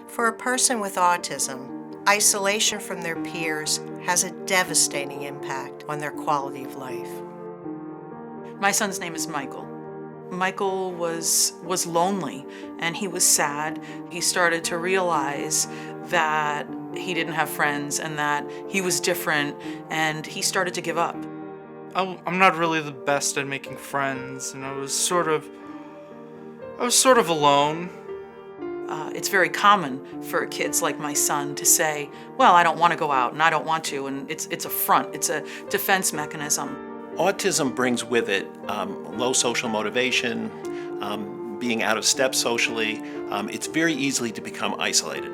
For a person with autism, isolation from their peers has a devastating impact on their quality of life. My son's name is Michael. Michael was lonely and he was sad. He started to realize that he didn't have friends and that he was different, and he started to give up. I'm not really the best at making friends, and I was sort of alone. It's very common for kids like my son to say, well, I don't want to go out and I don't want to, and it's a front, it's a defense mechanism. Autism brings with it low social motivation, being out of step socially. It's very easily to become isolated.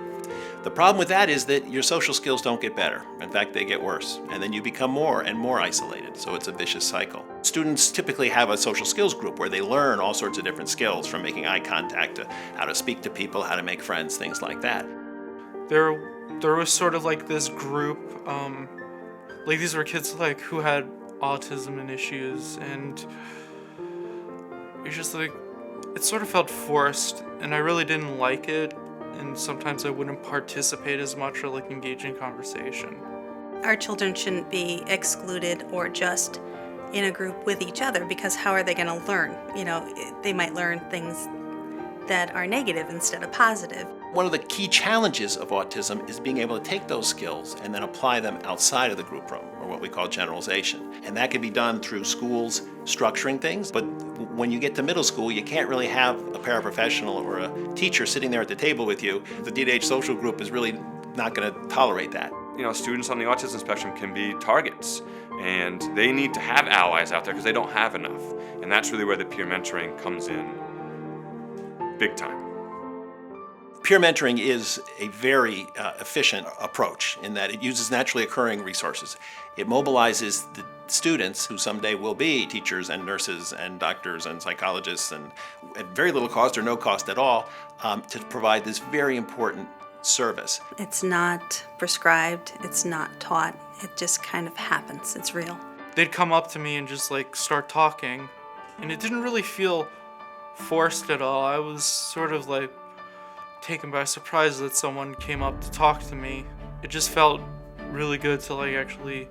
The problem with that is that your social skills don't get better. In fact, they get worse. And then you become more and more isolated. So it's a vicious cycle. Students typically have a social skills group where they learn all sorts of different skills, from making eye contact to how to speak to people, how to make friends, things like that. There was sort of like this group, like these were kids like who had autism and issues, and it's just like, it sort of felt forced, and I really didn't like it. And sometimes I wouldn't participate as much or like engage in conversation. Our children shouldn't be excluded or just in a group with each other, because how are they going to learn? You know, they might learn things that are negative instead of positive. One of the key challenges of autism is being able to take those skills and then apply them outside of the group room, or what we call generalization. And that can be done through schools structuring things, but when you get to middle school, you can't really have a paraprofessional or a teacher sitting there at the table with you. The DDH social group is really not going to tolerate that. You know, students on the autism spectrum can be targets, and they need to have allies out there because they don't have enough. And that's really where the peer mentoring comes in big time. Peer mentoring is a very efficient approach in that it uses naturally occurring resources. It mobilizes the students, who someday will be teachers and nurses and doctors and psychologists, and at very little cost or no cost at all, to provide this very important service. It's not prescribed, it's not taught, it just kind of happens, it's real. They'd come up to me and just like start talking, and it didn't really feel forced at all. I was sort of like taken by surprise that someone came up to talk to me. It just felt really good to like actually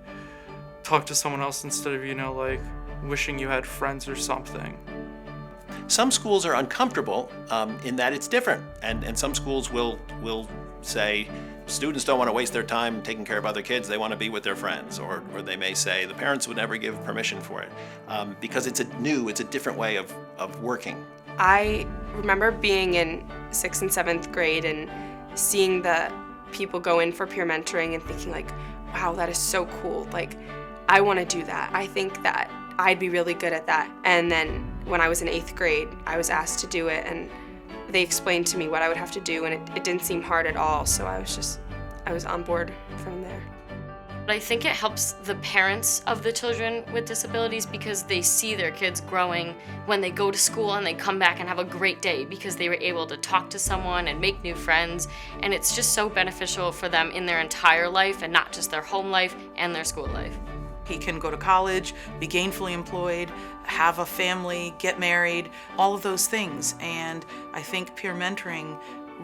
talk to someone else instead of, you know, like wishing you had friends or something. Some schools are uncomfortable in that it's different, and some schools will say students don't want to waste their time taking care of other kids, they want to be with their friends, or they may say the parents would never give permission for it because it's a different way of working. I remember being in 6th and 7th grade and seeing the people go in for peer mentoring and thinking like, wow, that is so cool. Like, I want to do that. I think that I'd be really good at that. And then when I was in 8th grade, I was asked to do it, and they explained to me what I would have to do, and it didn't seem hard at all. So I was on board from there. I think it helps the parents of the children with disabilities because they see their kids growing when they go to school and they come back and have a great day because they were able to talk to someone and make new friends, and it's just so beneficial for them in their entire life and not just their home life and their school life. He can go to college, be gainfully employed, have a family, get married, all of those things. And I think peer mentoring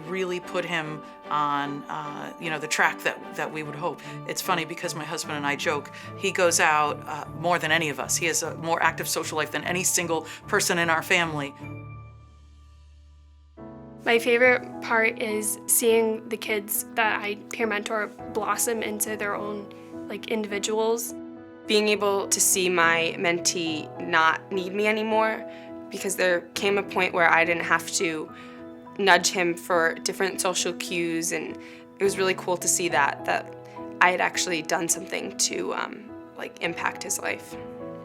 really put him on the track that we would hope. It's funny because my husband and I joke, he goes out more than any of us. He has a more active social life than any single person in our family. My favorite part is seeing the kids that I peer mentor blossom into their own individuals. Being able to see my mentee not need me anymore, because there came a point where I didn't have to nudge him for different social cues, and it was really cool to see that I had actually done something to impact his life.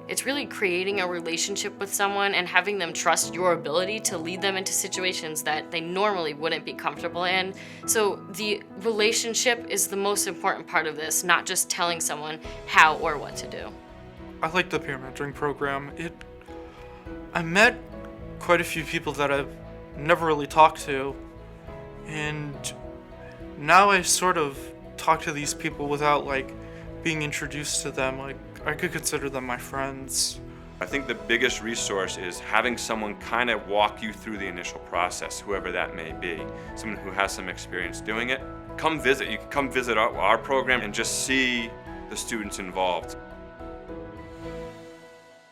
It's really creating a relationship with someone and having them trust your ability to lead them into situations that they normally wouldn't be comfortable in. So the relationship is the most important part of this, not just telling someone how or what to do. I like the peer mentoring program. I met quite a few people that I've never really talked to, and now I sort of talk to these people without being introduced to them. I could consider them my friends. I think the biggest resource is having someone kind of walk you through the initial process, whoever that may be. Someone who has some experience doing it. Come visit. You can come visit our program and just see the students involved.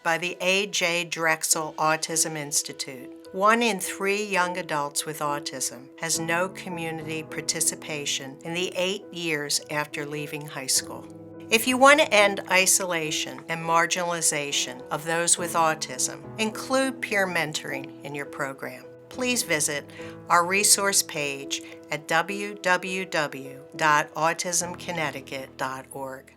By the A.J. Drexel Autism Institute, 1 in 3 young adults with autism has no community participation in the 8 years after leaving high school. If you want to end isolation and marginalization of those with autism, include peer mentoring in your program. Please visit our resource page at www.autismconnecticut.org.